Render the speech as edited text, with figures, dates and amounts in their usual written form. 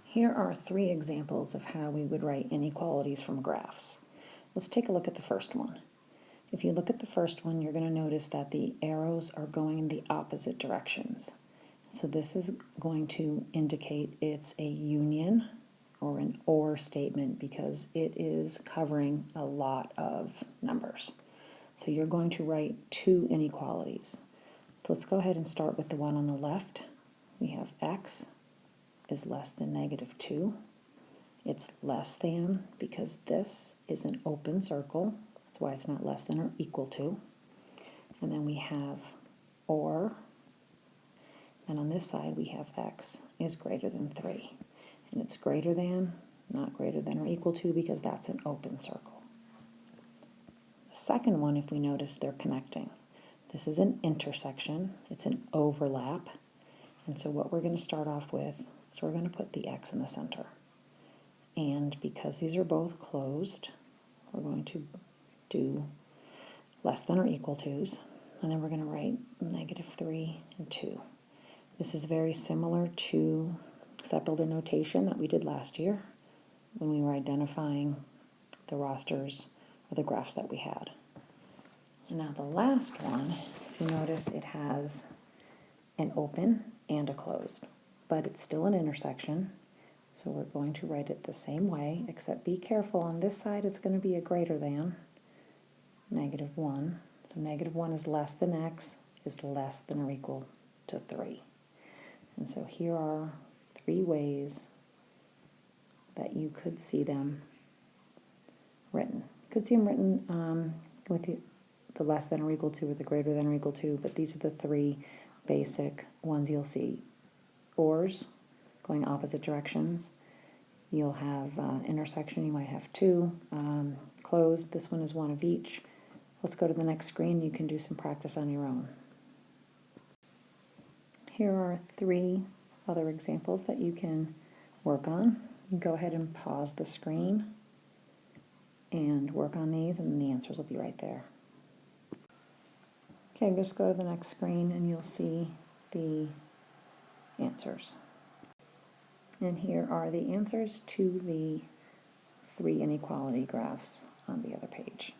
Here are 3 examples of how we would write inequalities from graphs. Let's take a look at the first one. If you look at the first one, you're going to notice that the arrows are going in the opposite directions. So this is going to indicate it's a union or an OR statement because it is covering a lot of numbers. So you're going to write 2 inequalities. So let's go ahead and start with the one on the left. We have x is less than -2. It's less than because this is an open circle. That's why it's not less than or equal to. And then we have or, and on this side we have x is greater than 3. And it's greater than, not greater than or equal to, because that's an open circle. The second one, if we notice, they're connecting. This is an intersection. It's an overlap. And so what we're going to start off with is we're going to put the x in the center. And because these are both closed, we're going to do less than or equal to's. And then we're going to write -3 and 2. This is very similar to set builder notation that we did last year when we were identifying the rosters or the graphs that we had. And now the last one, if you notice, it has an open and a closed, but it's still an intersection. So we're going to write it the same way, except be careful. On this side, it's going to be a greater than -1. So -1 is less than x is less than or equal to 3. And so here are 3 ways that you could see them written. You could see them written with the less than or equal to or the greater than or equal to, but these are the 3 basic ones you'll see. Ors, going opposite directions. You'll have intersection, you might have 2. Closed, this one is 1 of each. Let's go to the next screen. You can do some practice on your own. Here are 3 other examples that you can work on. You go ahead and pause the screen and work on these, and the answers will be right there. Okay, just go to the next screen and you'll see the answers. And here are the answers to the 3 inequality graphs on the other page.